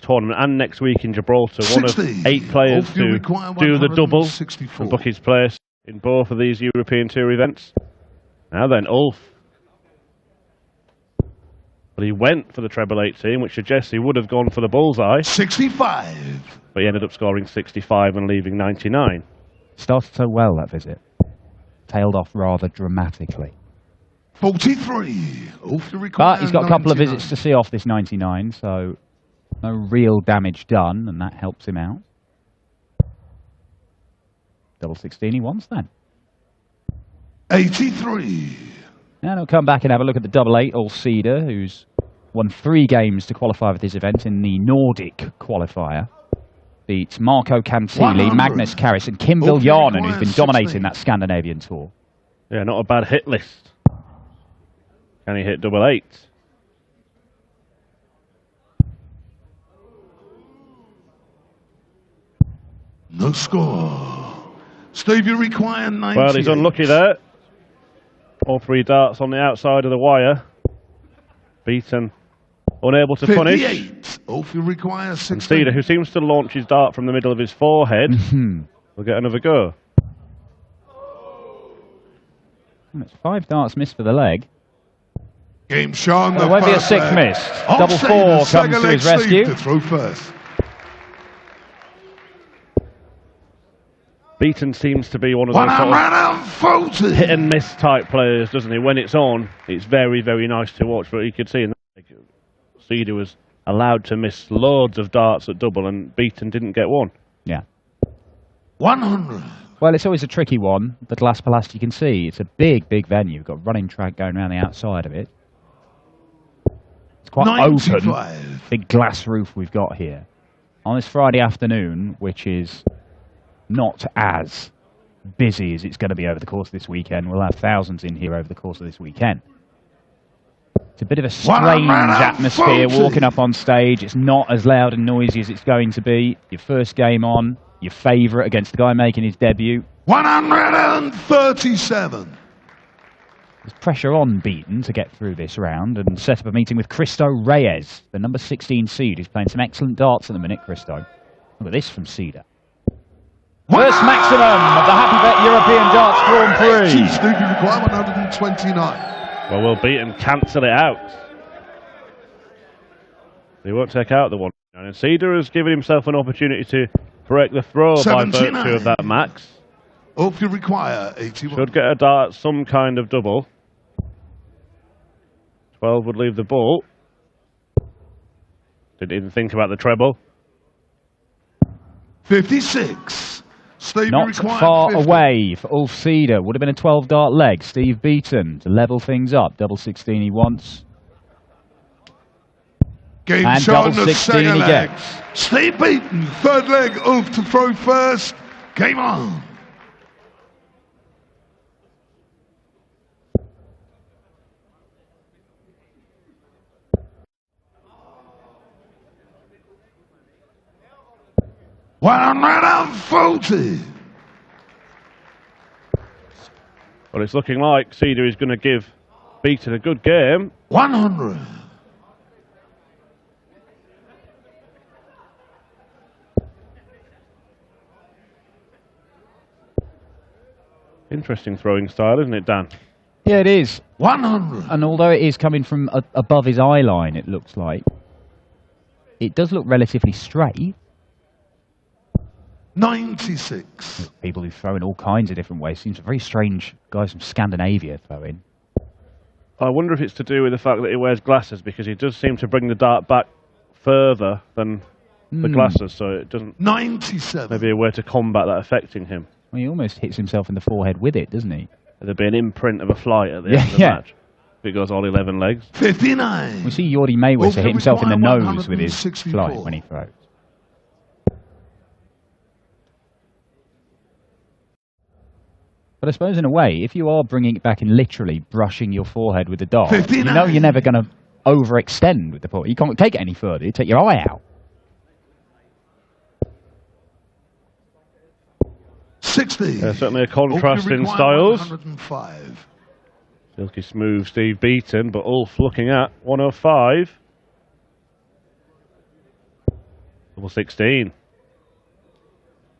tournament and next week in Gibraltar. One of 8 players to do the double and book his place in both of these European Tour events. Now then, Ulf. But he went for the treble 18, which suggests he would have gone for the bullseye. 65. But he ended up scoring 65 and leaving 99. Started so well, that visit. Tailed off rather dramatically. 43. But he's got a couple of visits to see off this 99, so no real damage done, and that helps him out. Double 16 he wants then. 83. And he'll come back and have a look at the double 8, old Ceder, who's won 3 games to qualify for this event in the Nordic qualifier. Beats Marco Cantilli, Magnus Karras, and Kim Viljanen, who's been dominating that Scandinavian tour. Yeah, not a bad hit list. Can he hit double 8? No score. Steve, you require 90. Well, he's unlucky there. All 3 darts on the outside of the wire. Beaton unable to punish. 58. You require 60. And Ceder, who seems to launch his dart from the middle of his forehead, will get another go. It's 5 darts missed for the leg. Game shown. There won't be a 6th missed. Double 4 comes to his rescue. To throw first. Beaton seems to be one of those sort of hit and miss type players, doesn't he? When it's on, it's very, very nice to watch. But you could see in that Ceder was allowed to miss loads of darts at double, and Beaton didn't get one. Yeah. 100. Well, it's always a tricky one. The Glass Palace, you can see, it's a big, big venue. You've got a running track going around the outside of it. It's quite 95. open. Big glass roof we've got here. On this Friday afternoon, which is not as busy as it's going to be over the course of this weekend. We'll have thousands in here over the course of this weekend. It's a bit of a strange atmosphere walking up on stage. It's not as loud and noisy as it's going to be. Your first game on, your favourite against the guy making his debut. 137. There's pressure on Beaton to get through this round and set up a meeting with Cristo Reyes, the number 16 seed, who's playing some excellent darts at the minute, Cristo. Look at this from Ceder. First maximum of the Happy Bet European Darts Grand Prix. Stevie require 129. Well, will Beaton cancel it out? He won't take out the 1. And Ceder has given himself an opportunity to break the throw 79. By virtue of that max. Hope you require 81. Should get a dart, some kind of double. 12 would leave the bull. Didn't even think about the treble. 56. Steve Not far 50. Away for Ulf Ceder. Would have been a 12-dart leg. Steve Beaton to level things up. Double 16 he wants. Game and double 16 he gets. Steve Beaton, 3rd leg. Ulf to throw first. Game on. $140. Well, it's looking like Ceder is going to give Beaton a good game. 100. Interesting throwing style, isn't it, Dan? Yeah, it is. 100. And although it is coming from above his eye line, it looks like, it does look relatively straight. 96. People who throw in all kinds of different ways. Seems a very strange guys from Scandinavia throwing. I wonder if it's to do with the fact that he wears glasses, because he does seem to bring the dart back further than the glasses, so it doesn't... 97. Maybe a way to combat that affecting him. Well, he almost hits himself in the forehead with it, doesn't he? There'd be an imprint of a flight at the end of the match. If it goes all 11 legs. 59. We see Jordi Mayweather hit himself in the nose with his flight when he throws. But I suppose in a way, if you are bringing it back and literally brushing your forehead with the dart, 59. You know you're never going to overextend with the ball. You can't take it any further. You take your eye out. 60. Certainly a contrast in styles. 105. Silky smooth Steve Beaton, but Ulf looking at 105. Double 16.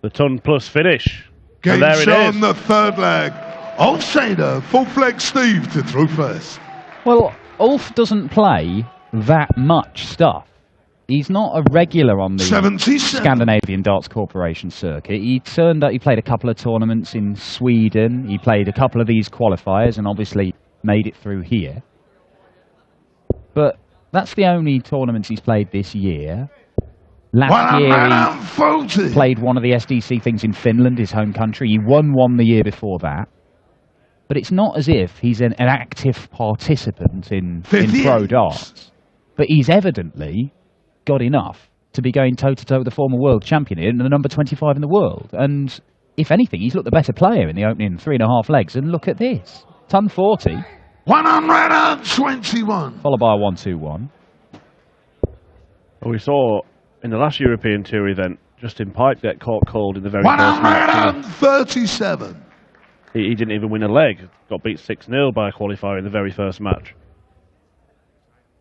The ton plus finish. Game And there it shown is. the third leg of Ceder. Fourth leg Steve to throw first. Well, Ulf doesn't play that much stuff. He's not a regular on the 77. Scandinavian Darts Corporation circuit. He played a couple of tournaments in Sweden. He played a couple of these qualifiers and obviously made it through here. But that's the only tournaments he's played this year. Last year he played one of the SDC things in Finland, his home country. He won one the year before that. But it's not as if he's an active participant in pro darts. But he's evidently got enough to be going toe-to-toe with the former world champion and the number 25 in the world. And if anything, he's looked the better player in the opening 3.5 legs. And look at this. Ton 40. 121. Followed by a 1-2-1. Well, we saw in the last European Tour event, Justin Pike get caught cold in the very first match. 137. He didn't even win a leg. Got beat 6-0 by a qualifier in the very first match.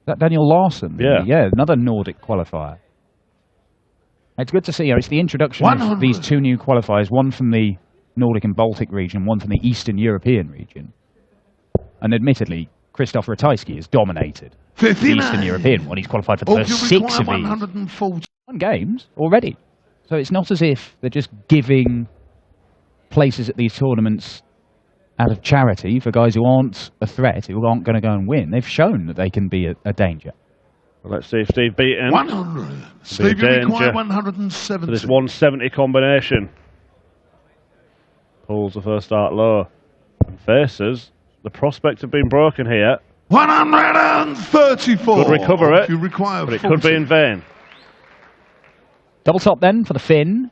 That Daniel Larsson? Yeah. Yeah, another Nordic qualifier. It's good to see. It's the introduction of these two new qualifiers, one from the Nordic and Baltic region, one from the Eastern European region. And admittedly, Krzysztof Ratajski has dominated 59. the Eastern European one. He's qualified for the first 6 of these. 1 games already. So it's not as if they're just giving places at these tournaments out of charity for guys who aren't a threat, who aren't going to go and win. They've shown that they can be a danger. Well, let's see if Steve Beaton 100. Steve, you require 170. for this 170 combination. Pulls the first start low and faces the prospect of being broken here. 134. Could recover it, You require but it 40. could be in vain. Double top then for the Finn.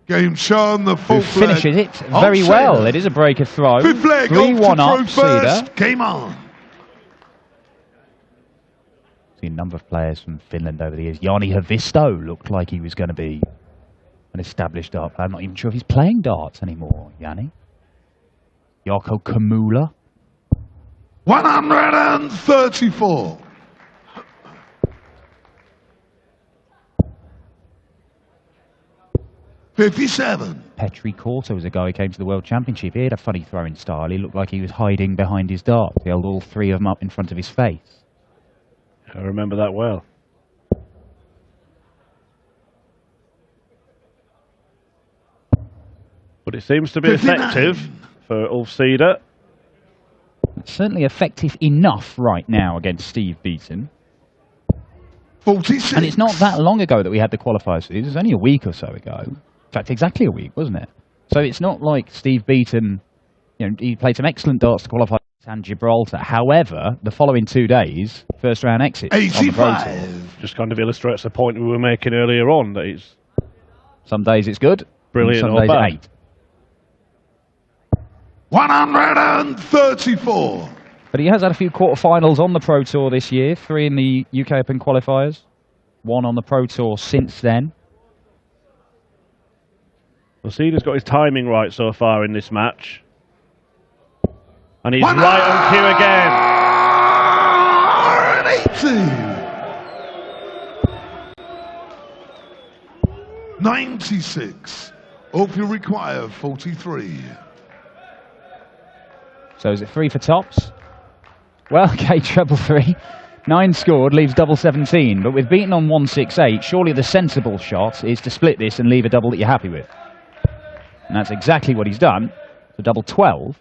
Game shown the Who fourth leg. finishes it very of well. Ceder. It is a break of throw. Fifth leg 3-1 off up, to throw Ceder. first. Game on. Seen a number of players from Finland over the years. Jani Havisto looked like he was going to be an established dart player. I'm not even sure if he's playing darts anymore, Jani. Jarkko Kamula. 134. $57. Petri Korto was a guy who came to the World Championship. He had a funny throwing style. He looked like he was hiding behind his dart. He held all 3 of them up in front of his face. I remember that well. But it seems to be 59. effective for Ulf Ceder. It's certainly effective enough right now against Steve Beaton. 46. And it's not that long ago that we had the qualifiers for these. It was only a week or so ago. In fact, exactly a week, wasn't it? So it's not like Steve Beaton, he played some excellent darts to qualify and Gibraltar. However, the following 2 days, first round exits on the Pro Tour. 85. Just kind of illustrates the point we were making earlier on, that it's Some days it's good, brilliant some or days bad. it ain't. 134. But he has had a few quarterfinals on the Pro Tour this year. 3 in the UK Open qualifiers. 1 on the Pro Tour since then. Well, Ceder's got his timing right so far in this match. And he's right on cue again. 180. 96. Hope you require 43. So is it 3 for tops? Well, okay, treble 3. 9 scored, leaves double 17. But with Beaton on 168, surely the sensible shot is to split this and leave a double that you're happy with. And that's exactly what he's done. So double 12.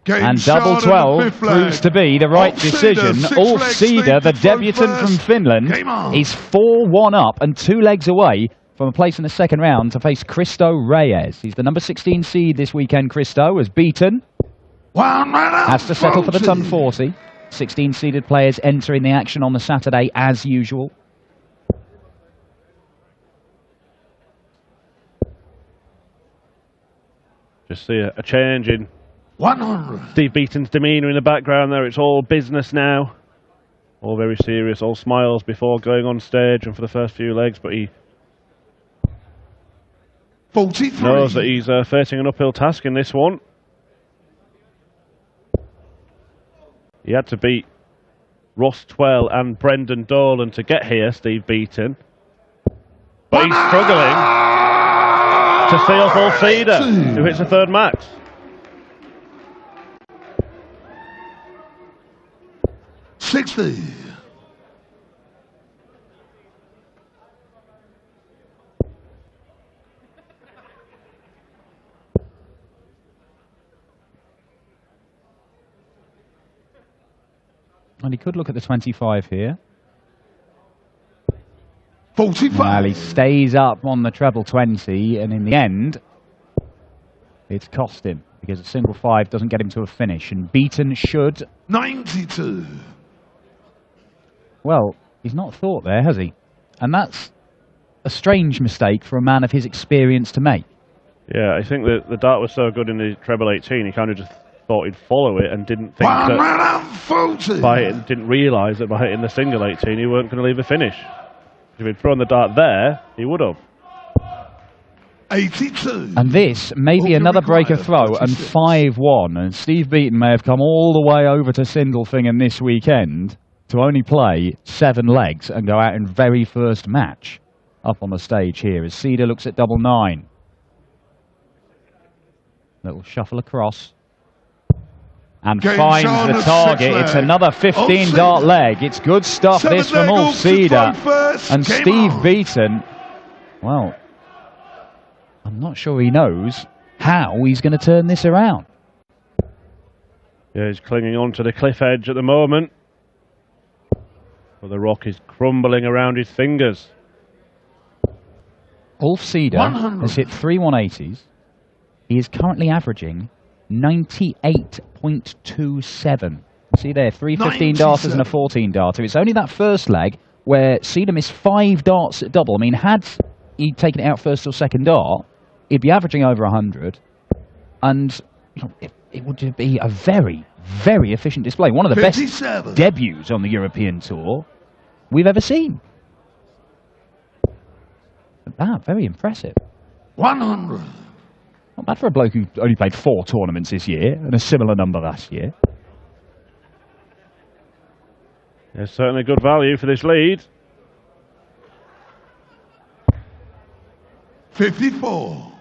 Game And double shot in the 12 fifth proves leg. to be the right Ulf Ceder, decision. six Ulf legs, Ceder, Steve the to throw debutant from first. Finland, Game on. is 4-1 up and 2 legs away from a place in the second round to face Cristo Reyes. He's the number 16 seed this weekend, Cristo, as Beaton has to settle for the ton 40. 16 seeded players entering the action on the Saturday as usual. Just see a change in 100. Steve Beaton's demeanour in the background there. It's all business now. All very serious, all smiles before going on stage and for the first few legs, but he 43. knows that he's facing an uphill task in this one. He had to beat Ross Twell and Brendan Dolan to get here, Steve Beaton. But he's struggling to see off Ulf Ceder, who hits a third max. $60. And he could look at the 25 here. 45. Well, he stays up on the treble 20, and in the end, it's cost him because a single 5 doesn't get him to a finish. And Beaton should. 92. Well, he's not thought there, has he? And that's a strange mistake for a man of his experience to make. Yeah, I think that the dart was so good in the treble 18, he kind of just thought he'd follow it and didn't think that didn't realise that by hitting the single 18 he weren't going to leave a finish. If he'd thrown the dart there, he would have. 82. And this may be another breaker throw and 5-1. And Steve Beaton may have come all the way over to Sindelfingen this weekend to only play 7 legs and go out in very first match up on the stage here as Ceder looks at double 9. Little shuffle across. And finds the target. It's another 15 dart leg. It's good stuff, this from Ulf Ceder. And Steve Beaton, well, I'm not sure he knows how he's going to turn this around. Yeah, he's clinging on to the cliff edge at the moment. But the rock is crumbling around his fingers. Ulf Ceder has hit 3 180s. He is currently averaging 98.27. See there, 3 15 darters and a 14 darter. It's only that first leg where Ceder missed 5 darts at double. I mean, had he taken it out first or second dart, he'd be averaging over 100. And you know, it would be a very, very efficient display. One of the 57. Best debuts on the European Tour we've ever seen. Very impressive. 100. Not bad for a bloke who only played 4 tournaments this year and a similar number last year. There's certainly good value for this lead. 54.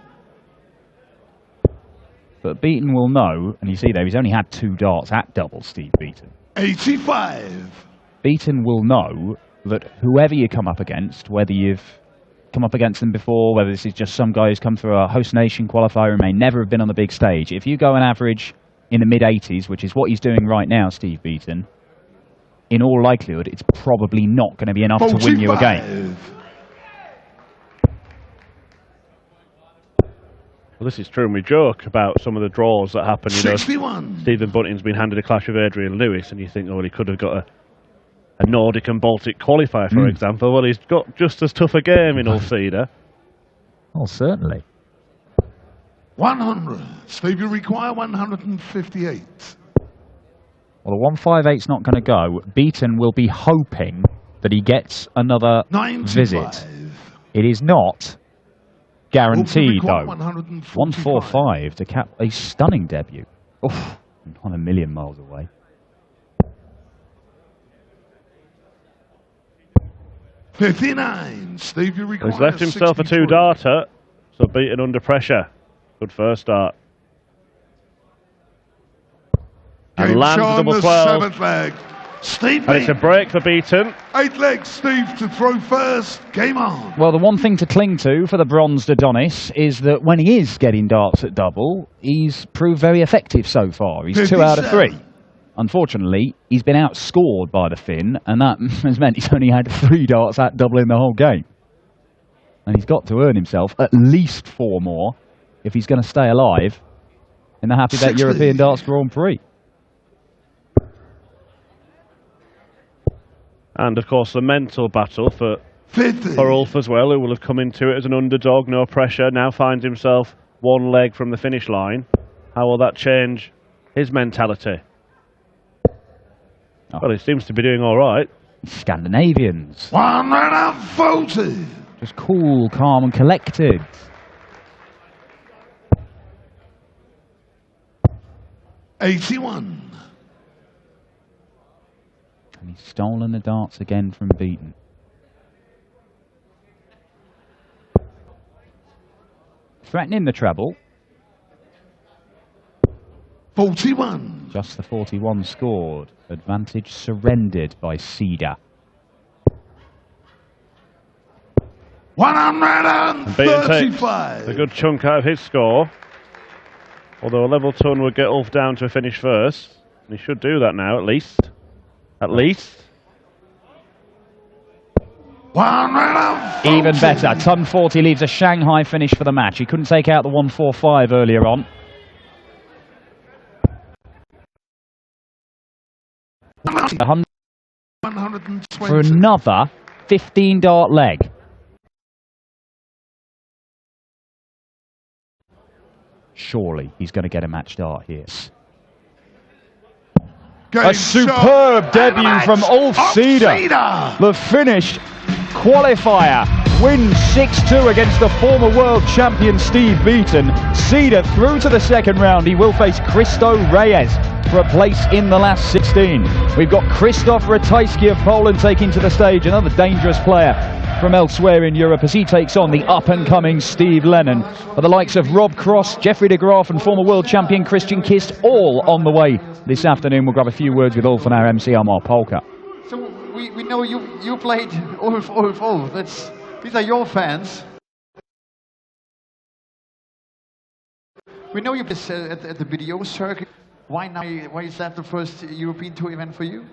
But Beaton will know, and you see there, he's only had 2 darts at double, Steve Beaton. 85. Beaton will know that whoever you come up against, whether you've come up against them before, whether this is just some guy who's come through a host nation qualifier and may never have been on the big stage, if you go and average in the mid-80s, which is what he's doing right now, Steve Beaton, in all likelihood, it's probably not going to be enough 45. To win you a game. Well, this is true, and we joke about some of the draws that happen. You 61. know, Stephen Bunting's been handed a clash with Adrian Lewis, and you think, oh, well, he could have got a Nordic and Baltic qualifier, for example. Well, he's got just as tough a game in Ulf Ceder. Oh, certainly. 100. Steve, you require 158. Well, the 158's not going to go. Beaton will be hoping that he gets another 95. Visit. It is not guaranteed, though. 145 to cap a stunning debut. Oof, not a million miles away. 59. Steve, you require He's left himself a 2-darter, so Beaton under pressure. Good first start. And lands double 12. Leg. Steve and it's a break for Beaton. 8 legs, Steve, to throw first. Game on. Well, the one thing to cling to for the bronzed Adonis is that when he is getting darts at double, he's proved very effective so far. He's 57. 2 out of 3. Unfortunately, he's been outscored by the Finn, and that has meant he's only had 3 darts at double in the whole game. And he's got to earn himself at least 4 more if he's going to stay alive in the Happy Bet European Darts Grand Prix. And, of course, the mental battle for 50. For Ulf as well, who will have come into it as an underdog, no pressure, now finds himself 1 leg from the finish line. How will that change his mentality? Oh. Well, he seems to be doing all right. Scandinavians. 140. Just cool, calm and collected. 81. And he's stolen the darts again from Beaton. Threatening the treble. 41. Just the 41 scored. Advantage surrendered by Ceder. 135. A good chunk out of his score. Although a level ton would get Ulf down to a finish first. And he should do that now, at least. At least. 140. Even better. Ton 40 leaves a Shanghai finish for the match. He couldn't take out the 145 earlier on. 120. For another 15 dart leg. Surely he's going to get a match dart here. A superb debut from Ulf Ceder. The Finnish qualifier wins 6-2 against the former world champion Steve Beaton. Ceder through to the second round. He will face Christo Reyes for a place in the last 16. We've got Krzysztof Ratajski of Poland taking to the stage, another dangerous player from elsewhere in Europe as he takes on the up-and-coming Steve Lennon. But the likes of Rob Cross, Jeffrey de Graaf and former world champion Christian Kist all on the way this afternoon. We'll grab a few words with Ulf and our MC Amar Polka. So we know you played Ulf. These are your fans. We know you at the video circuit. Why now? Why is that the first European Tour event for you?